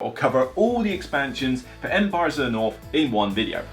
I'll cover all the expansions for Empires of the North in one video.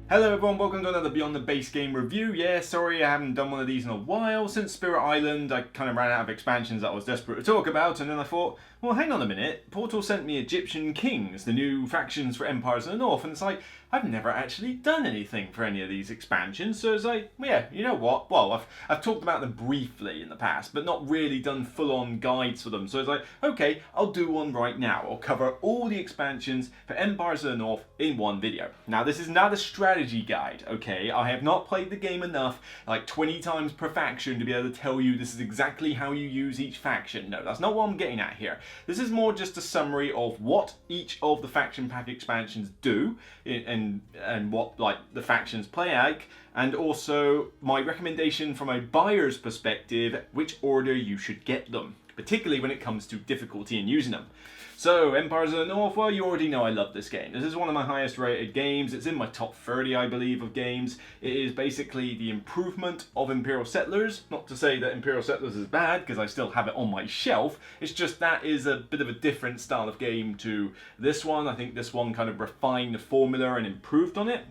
Hello everyone, welcome to another Beyond the Base Game review. Yeah, sorry I haven't done one of these in a while. Since Spirit Island, I kind of ran out of expansions that I was desperate to talk about, and then I thought, well, hang on a minute. Portal sent me Egyptian Kings, the new factions for Empires of the North, and it's like, I've never actually done anything for any of these expansions, so it's like, yeah, you know what? Well, I've talked about them briefly in the past, but not really done full-on guides for them, so it's like, okay, I'll do one right now. I'll cover all the expansions for Empires of the North in one video. Now, this is not a strategy guide, okay? I have not played the game enough, like 20 times per faction, to be able to tell you this is exactly how you use each faction. No, that's not what I'm getting at here. This is more just a summary of what each of the faction pack expansions do, and what like the factions play like, and also my recommendation from a buyer's perspective, which order you should get them, particularly when it comes to difficulty in using them. So, Empires of the North, well, you already know I love this game. This is one of my highest rated games. It's in my top 30, I believe, of games. It is basically the improvement of Imperial Settlers. Not to say that Imperial Settlers is bad, because I still have it on my shelf. It's just that is a bit of a different style of game to this one. I think this one kind of refined the formula and improved on it.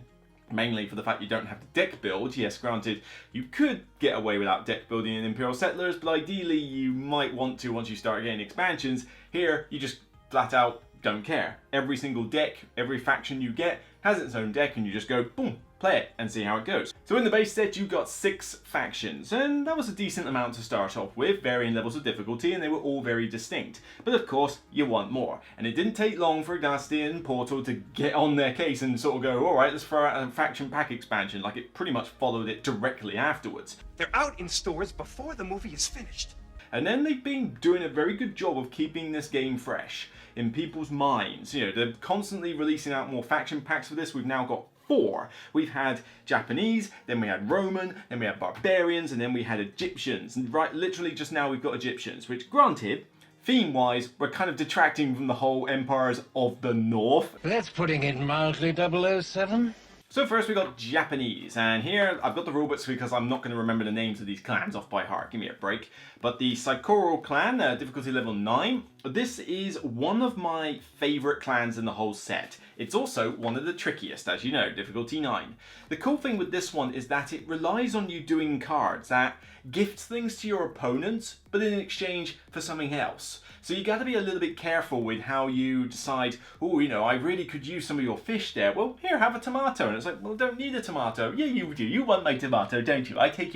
Mainly for the fact you don't have to deck build. Yes, granted, you could get away without deck building in Imperial Settlers, but ideally you might want to once you start getting expansions. Here, you just flat out don't care. Every single deck, every faction you get has its own deck, and you just go, boom, play it and see how it goes. So in the base set, you got 6 factions, and that was a decent amount to start off with, varying levels of difficulty, and they were all very distinct. But of course, you want more. And it didn't take long for Agasti and Portal to get on their case and sort of go, alright, let's throw out a faction pack expansion, like it pretty much followed it directly afterwards. They're out in stores before the movie is finished. And then they've been doing a very good job of keeping this game fresh in people's minds. You know, they're constantly releasing out more faction packs for this. We've now got 4. We've had Japanese, then we had Roman, then we had Barbarians, and then we had Egyptians. And right, literally just now we've got Egyptians, which granted, theme-wise, we're kind of detracting from the whole Empires of the North. That's putting it mildly, 007. So first we got Japanese, and here I've got the rulebooks because I'm not going to remember the names of these clans off by heart, give me a break. But the Saikoro clan, difficulty level 9, this is one of my favourite clans in the whole set. It's also one of the trickiest, as you know, difficulty 9. The cool thing with this one is that it relies on you doing cards that gift things to your opponents, but in exchange for something else. So you got to be a little bit careful with how you decide, oh, you know, I really could use some of your fish there. Well, here, have a tomato. And it's like, well, don't need a tomato. Yeah, you do. You want my tomato, don't you? I take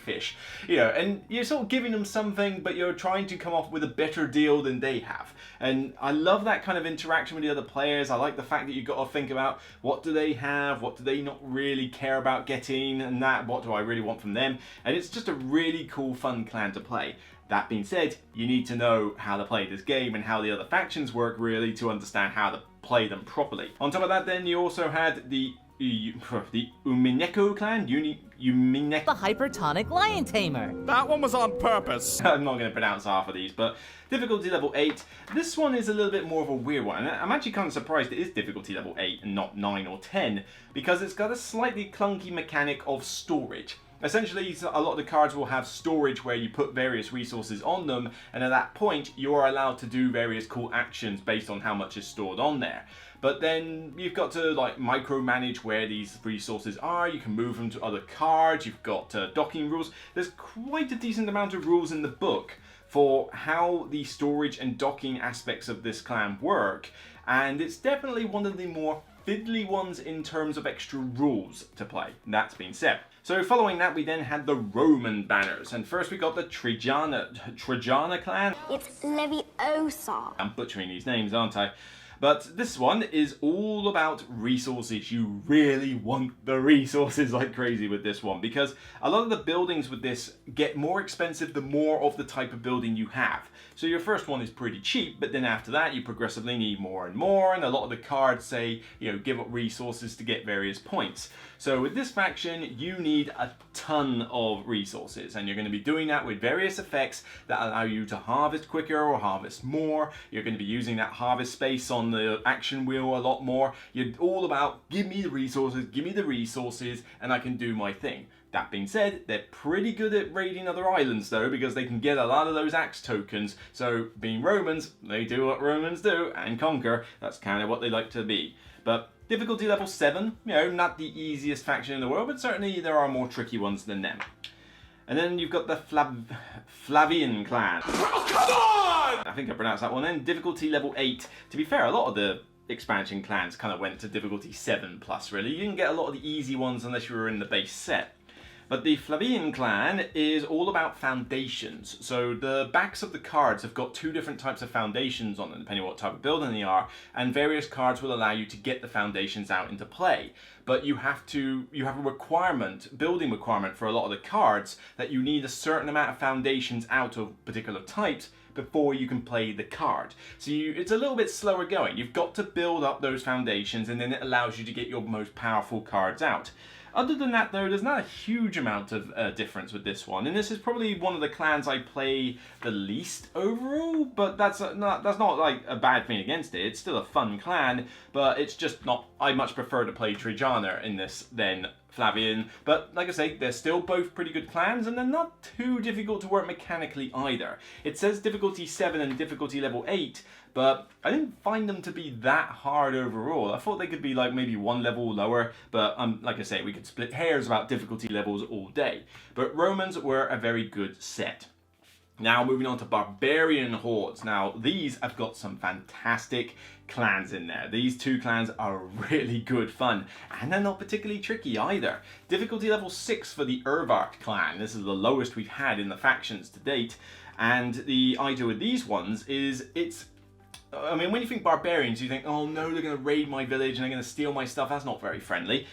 fish. You know, and you're sort of giving them something, but you're trying to come up with a better deal than they have. And I love that kind of interaction with the other players. I like the fact that you've got to think about what do they have, what do they not really care about getting, and that, what do I really want from them. And it's just a really cool, fun clan to play. That being said, you need to know how to play this game and how the other factions work really to understand how to play them properly. On top of that then, you also had the Umineko clan, Umineko. The hypertonic lion tamer. That one was on purpose. I'm not going to pronounce half of these, but difficulty level 8. This one is a little bit more of a weird one. And I'm actually kind of surprised it is difficulty level 8 and not 9 or 10, because it's got a slightly clunky mechanic of storage. Essentially, a lot of the cards will have storage where you put various resources on them, and at that point, you are allowed to do various cool actions based on how much is stored on there. But then you've got to like micromanage where these resources are. You can move them to other cards. You've got docking rules. There's quite a decent amount of rules in the book for how the storage and docking aspects of this clan work, and it's definitely one of the more fiddly ones in terms of extra rules to play. That's been said. So following that, we then had the Roman banners, and first we got the Trajana clan. It's Leviosa. I'm butchering these names, aren't I? But this one is all about resources. You really want the resources like crazy with this one, because a lot of the buildings with this get more expensive the more of the type of building you have. So your first one is pretty cheap, but then after that you progressively need more and more, and a lot of the cards say, you know, give up resources to get various points. So with this faction, you need a ton of resources, and you're going to be doing that with various effects that allow you to harvest quicker or harvest more. You're going to be using that harvest space on the action wheel a lot more. You're all about, give me the resources, and I can do my thing. That being said, they're pretty good at raiding other islands though, because they can get a lot of those axe tokens. So being Romans, they do what Romans do and conquer. That's kind of what they like to be. But difficulty level 7, you know, not the easiest faction in the world, but certainly there are more tricky ones than them. And then you've got the Flavian clan. Oh, come on! I think I pronounced that one then. Difficulty level 8. To be fair, a lot of the expansion clans kind of went to difficulty 7+ really. You didn't get a lot of the easy ones unless you were in the base set. But the Flavian clan is all about foundations. So the backs of the cards have got 2 different types of foundations on them, depending on what type of building they are, and various cards will allow you to get the foundations out into play. But you have a requirement, building requirement for a lot of the cards, that you need a certain amount of foundations out of particular types before you can play the card. So it's a little bit slower going. You've got to build up those foundations, and then it allows you to get your most powerful cards out. Other than that though, there's not a huge amount of difference with this one, and this is probably one of the clans I play the least overall, but that's not like a bad thing against it. It's still a fun clan, but it's just not, I much prefer to play Trajana in this than Flavian, but like I say, they're still both pretty good clans, and they're not too difficult to work mechanically either. It says difficulty 7 and difficulty level 8, but I didn't find them to be that hard overall. I thought they could be like maybe 1 level lower, but like I say, we could split hairs about difficulty levels all day. But Romans were a very good set. Now moving on to Barbarian Hordes. Now these have got some fantastic clans in there. These 2 clans are really good fun, and they're not particularly tricky either. Difficulty level 6 for the Urvart clan. This is the lowest we've had in the factions to date, and the idea with these ones is I mean, when you think barbarians, you think, oh no, they're going to raid my village and they're going to steal my stuff. That's not very friendly.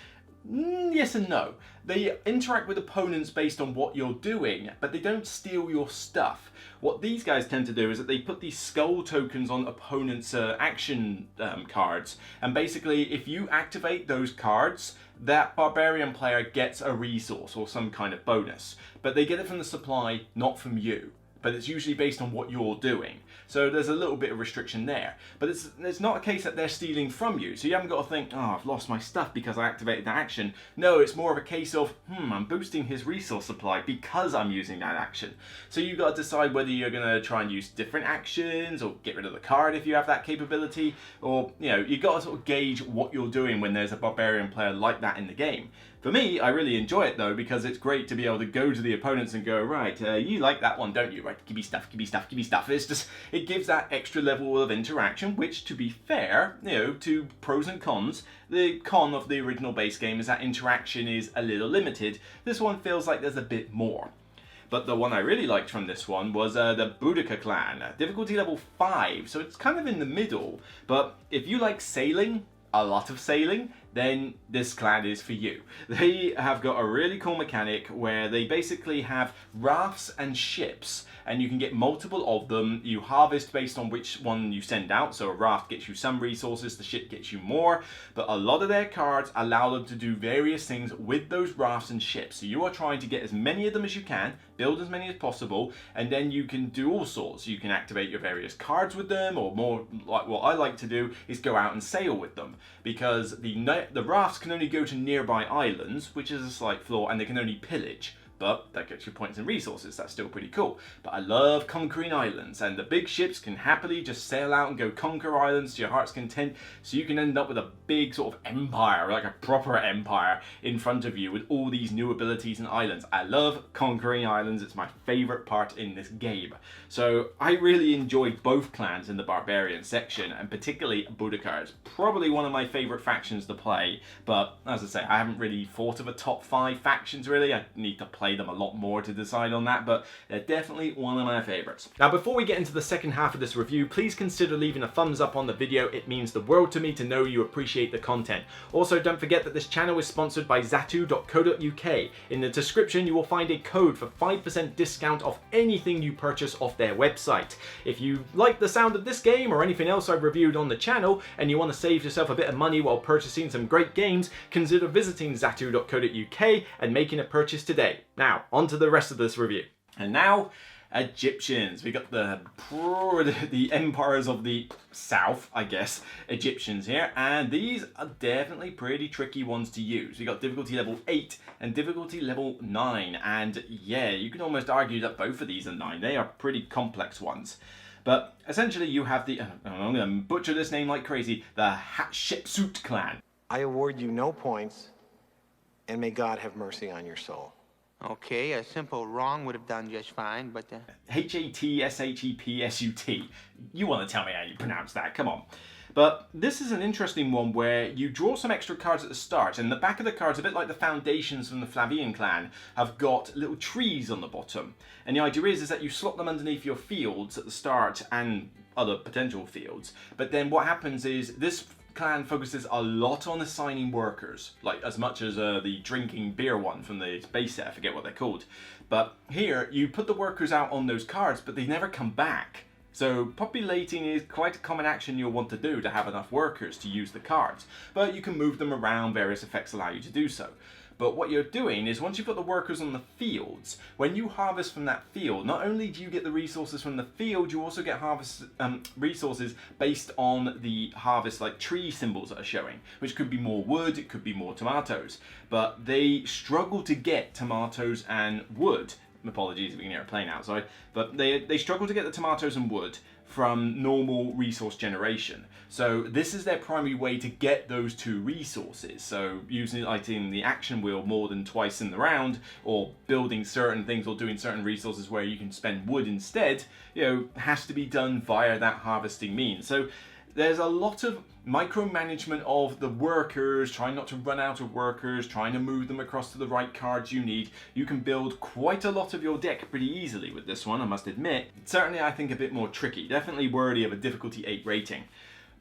Yes and no. They interact with opponents based on what you're doing, but they don't steal your stuff. What these guys tend to do is that they put these skull tokens on opponents' action cards, and basically if you activate those cards, that barbarian player gets a resource or some kind of bonus. But they get it from the supply, not from you. But it's usually based on what you're doing. So there's a little bit of restriction there. But it's not a case that they're stealing from you. So you haven't got to think, oh, I've lost my stuff because I activated that action. No, it's more of a case of, I'm boosting his resource supply because I'm using that action. So you've got to decide whether you're going to try and use different actions or get rid of the card if you have that capability. Or, you know, you've got to sort of gauge what you're doing when there's a barbarian player like that in the game. For me, I really enjoy it though, because it's great to be able to go to the opponents and go, right, you like that one, don't you? Right, give me stuff, give me stuff, give me stuff. It's just, it gives that extra level of interaction, which, to be fair, you know, to pros and cons, the con of the original base game is that interaction is a little limited. This one feels like there's a bit more. But the one I really liked from this one was the Boudica clan, difficulty level 5, so it's kind of in the middle. But if you like sailing, a lot of sailing, then this clan is for you. They have got a really cool mechanic where they basically have rafts and ships, and you can get multiple of them. You harvest based on which one you send out, so a raft gets you some resources, the ship gets you more, but a lot of their cards allow them to do various things with those rafts and ships. So you are trying to get as many of them as you can, build as many as possible, and then you can do all sorts. You can activate your various cards with them, or more like what I like to do is go out and sail with them, because the rafts can only go to nearby islands, which is a slight flaw, and they can only pillage. But that gets you points and resources, that's still pretty cool. But I love conquering islands, and the big ships can happily just sail out and go conquer islands to your heart's content, so you can end up with a big sort of empire, like a proper empire, in front of you with all these new abilities and islands. I love conquering islands, it's my favourite part in this game. So I really enjoyed both clans in the Barbarian section, and particularly Boudica. It's probably one of my favourite factions to play, but as I say, I haven't really thought of a top 5 factions really. I need to play them a lot more to decide on that, but they're definitely one of my favourites. Now before we get into the second half of this review, please consider leaving a thumbs up on the video. It means the world to me to know you appreciate the content. Also, don't forget that this channel is sponsored by Zatu.co.uk. In the description you will find a code for 5% discount off anything you purchase off their website. If you like the sound of this game or anything else I've reviewed on the channel and you want to save yourself a bit of money while purchasing some great games, consider visiting Zatu.co.uk and making a purchase today. Now, on to the rest of this review. And now, Egyptians. We got the empires of the south, I guess, Egyptians here, and these are definitely pretty tricky ones to use. We got difficulty level 8 and difficulty level 9, and yeah, you can almost argue that both of these are 9. They are pretty complex ones. But essentially you have the, I'm going to butcher this name like crazy, the Hatshepsut clan. I award you no points, and may God have mercy on your soul. Okay, a simple wrong would have done just fine, but... Hatshepsut. You want to tell me how you pronounce that, come on. But this is an interesting one where you draw some extra cards at the start, and the back of the cards, a bit like the foundations from the Flavian clan, have got little trees on the bottom. And the idea is that you slot them underneath your fields at the start and other potential fields. But then what happens is this clan focuses a lot on assigning workers, like as much as the drinking beer one from the base set, I forget what they're called. But here, you put the workers out on those cards, but they never come back. So populating is quite a common action you'll want to do to have enough workers to use the cards. But you can move them around, various effects allow you to do so. But what you're doing is once you've got the workers on the fields, when you harvest from that field, not only do you get the resources from the field, you also get harvest resources based on the harvest like tree symbols that are showing, which could be more wood, it could be more tomatoes. But they struggle to get tomatoes and wood. Apologies if you can hear a plane outside, but they struggle to get the tomatoes and wood from normal resource generation. So this is their primary way to get those two resources. So using the action wheel more than twice in the round, or building certain things or doing certain resources where you can spend wood instead, has to be done via that harvesting means. So there's a lot of micromanagement of the workers, trying not to run out of workers, trying to move them across to the right cards you need. You can build quite a lot of your deck pretty easily with this one, I must admit. Certainly I think a bit more tricky, definitely worthy of a difficulty 8 rating.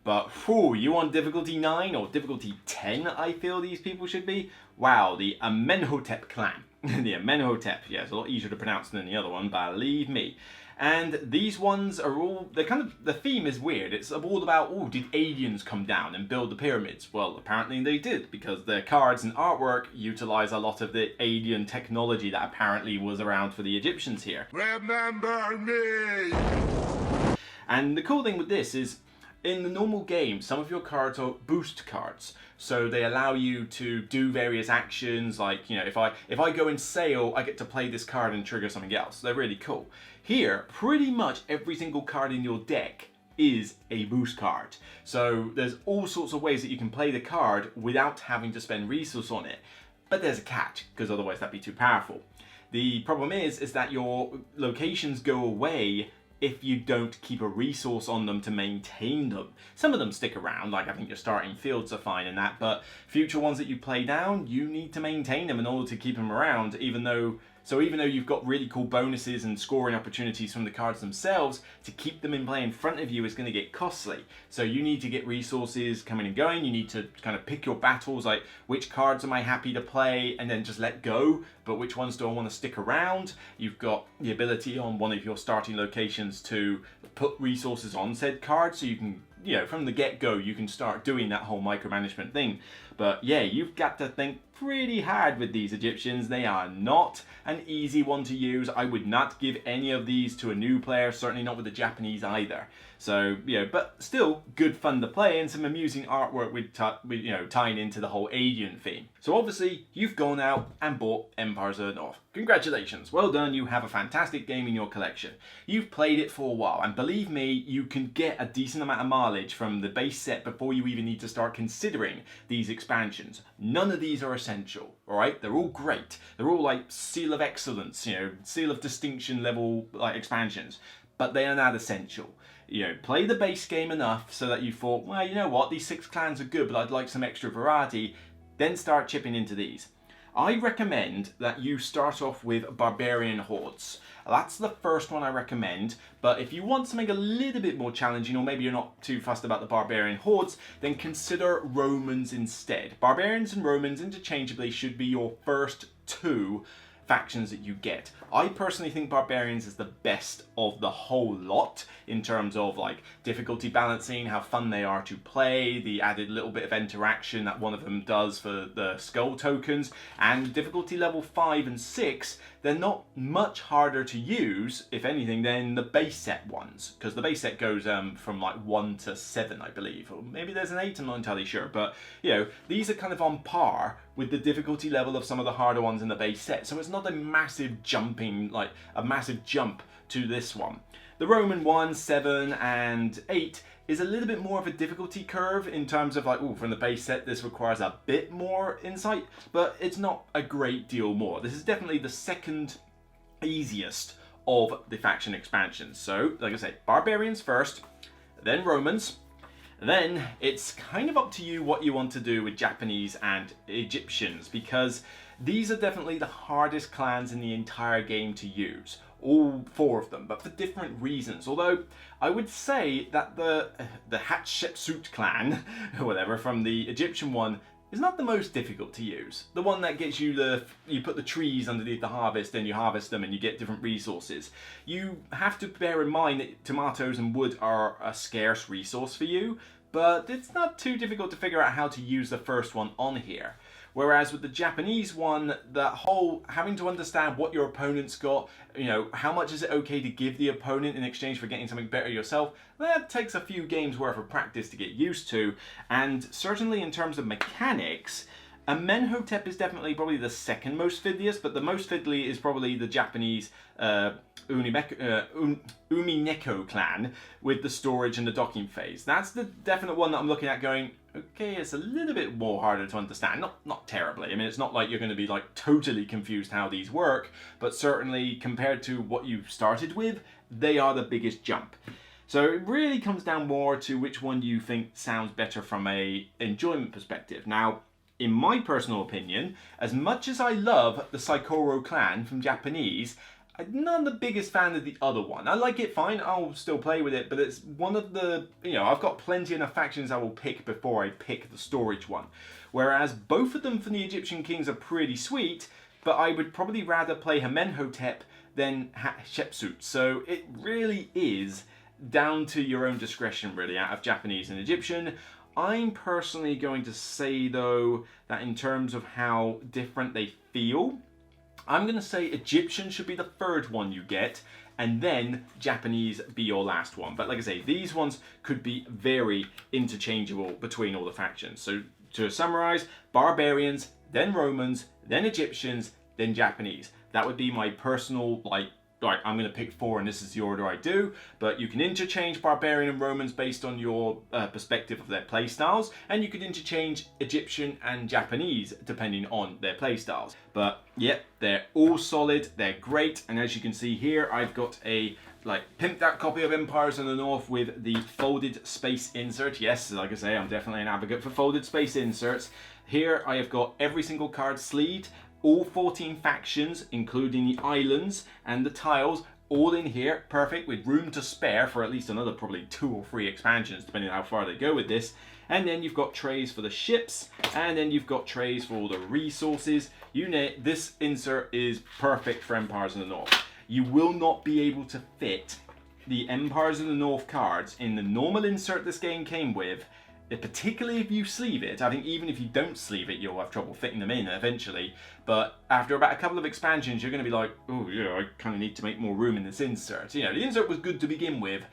But whew, you on difficulty 9 or difficulty 10 I feel these people should be? Wow, the Amenhotep clan. The Amenhotep, yeah, it's a lot easier to pronounce than the other one, believe me. And these ones are all, the theme is weird. It's all about, did aliens come down and build the pyramids? Well, apparently they did, because their cards and artwork utilize a lot of the alien technology that apparently was around for the Egyptians here. Remember me! And the cool thing with this is, in the normal game, some of your cards are boost cards. So they allow you to do various actions, like, if I go and sail, I get to play this card and trigger something else. They're really cool. Here, pretty much every single card in your deck is a boost card. So there's all sorts of ways that you can play the card without having to spend resource on it. But there's a catch, because otherwise that'd be too powerful. The problem is that your locations go away if you don't keep a resource on them to maintain them. Some of them stick around, like I think your starting fields are fine in that, but future ones that you play down, you need to maintain them in order to keep them around, even though you've got really cool bonuses and scoring opportunities from the cards themselves, to keep them in play in front of you is going to get costly. So you need to get resources coming and going, you need to kind of pick your battles, like which cards am I happy to play and then just let go, but which ones do I want to stick around? You've got the ability on one of your starting locations to put resources on said card, so you can, from the get-go, you can start doing that whole micromanagement thing. But yeah, you've got to think pretty hard with these Egyptians. They are not an easy one to use. I would not give any of these to a new player, certainly not with the Japanese either. So, but still good fun to play, and some amusing artwork with tying into the whole alien theme. So obviously, you've gone out and bought Empires of the North. Congratulations, well done, you have a fantastic game in your collection. You've played it for a while, and believe me, you can get a decent amount of mileage from the base set before you even need to start considering these expansions. None of these are essential, alright? They're all great. They're all like Seal of Excellence, Seal of Distinction level like expansions, but they are not essential. Play the base game enough so that you thought, well, you know what, these 6 clans are good, but I'd like some extra variety, then start chipping into these. I recommend that you start off with Barbarian Hordes. That's the first one I recommend, but if you want something a little bit more challenging, or maybe you're not too fussed about the Barbarian Hordes, then consider Romans instead. Barbarians and Romans interchangeably should be your first 2 factions that you get. I personally think Barbarians is the best of the whole lot in terms of like difficulty balancing, how fun they are to play, the added little bit of interaction that one of them does for the skull tokens, and difficulty level 5 and 6, they're not much harder to use, if anything, than the base set ones, because the base set goes from like 1 to 7, I believe, or maybe there's an 8, I'm not entirely sure, but you know, these are kind of on par with the difficulty level of some of the harder ones in the base set, so it's not a massive jumping, like a massive jump to this one. The Roman 1, 7 and 8 is a little bit more of a difficulty curve in terms of like, oh, from the base set this requires a bit more insight, but it's not a great deal more. This is definitely the second easiest of the faction expansions. So, like I say, Barbarians first, then Romans, then it's kind of up to you what you want to do with Japanese and Egyptians, because these are definitely the hardest clans in the entire game to use. All 4 of them, but for different reasons. Although I would say that the Hatshepsut clan, or whatever, from the Egyptian one is not the most difficult to use. The one that gets you you put the trees underneath the harvest and you harvest them and you get different resources. You have to bear in mind that tomatoes and wood are a scarce resource for you, but it's not too difficult to figure out how to use the first one on here. Whereas with the Japanese one, that whole having to understand what your opponent's got, you know, how much is it okay to give the opponent in exchange for getting something better yourself, that takes a few games worth of practice to get used to. And certainly in terms of mechanics, Amenhotep is definitely probably the second most fiddliest, but the most fiddly is probably the Japanese Umineko clan with the storage and the docking phase. That's the definite one that I'm looking at going, okay, it's a little bit more harder to understand. Not terribly. I mean, it's not like you're going to be like totally confused how these work, but certainly compared to what you started with, they are the biggest jump. So it really comes down more to which one you think sounds better from a enjoyment perspective. Now, in my personal opinion, as much as I love the Saikoro clan from Japanese, I'm not the biggest fan of the other one. I like it fine, I'll still play with it, but it's one of the, you know, I've got plenty enough factions I will pick before I pick the storage one. Whereas both of them from the Egyptian kings are pretty sweet, but I would probably rather play Amenhotep than Hatshepsut. So it really is down to your own discretion, really, out of Japanese and Egyptian. I'm personally going to say, though, that in terms of how different they feel, I'm going to say Egyptian should be the third one you get, and then Japanese be your last one. But like I say, these ones could be very interchangeable between all the factions. So to summarize, Barbarians, then Romans, then Egyptians, then Japanese. That would be my personal, like, right, I'm going to pick 4 and this is the order I do, but you can interchange Barbarian and Romans based on your perspective of their playstyles, and you could interchange Egyptian and Japanese depending on their playstyles. But yep, they're all solid, they're great, and as you can see here, I've got a like pimped out copy of Empires in the North with the folded space insert. Yes, like I say, I'm definitely an advocate for folded space inserts. Here I have got every single card sleeved, all 14 factions, including the islands and the tiles, all in here, perfect, with room to spare for at least another probably 2 or 3 expansions, depending on how far they go with this. And then you've got trays for the ships, and then you've got trays for all the resources. This insert is perfect for Empires in the North. You will not be able to fit the Empires in the North cards in the normal insert this game came with, particularly if you sleeve it. I think even if you don't sleeve it, you'll have trouble fitting them in eventually. But after about a couple of expansions, you're going to be like, oh yeah, I kind of need to make more room in this insert. You know, the insert was good to begin with,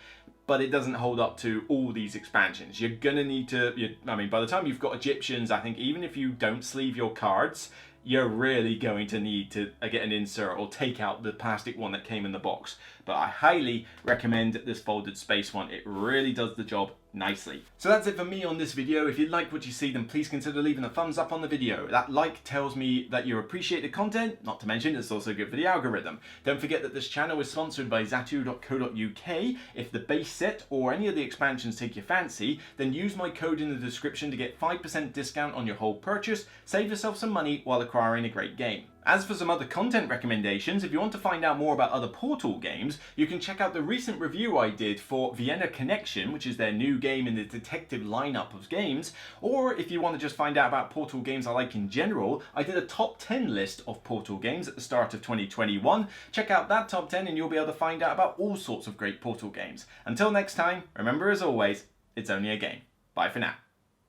but it doesn't hold up to all these expansions. You're going to need to, I mean, by the time you've got Egyptians, I think even if you don't sleeve your cards, you're really going to need to get an insert or take out the plastic one that came in the box. But I highly recommend this folded space one. It really does the job nicely. So that's it for me on this video. If you like what you see, then please consider leaving a thumbs up on the video. That like tells me that you appreciate the content, not to mention it's also good for the algorithm. Don't forget that this channel is sponsored by Zatu.co.uk. If the base set or any of the expansions take your fancy, then use my code in the description to get 5% discount on your whole purchase. Save yourself some money while acquiring a great game. As for some other content recommendations, if you want to find out more about other Portal games, you can check out the recent review I did for Vienna Connection, which is their new game in the detective lineup of games, or if you want to just find out about Portal games I like in general, I did a top 10 list of Portal games at the start of 2021. Check out that top 10 and you'll be able to find out about all sorts of great Portal games. Until next time, remember as always, it's only a game. Bye for now.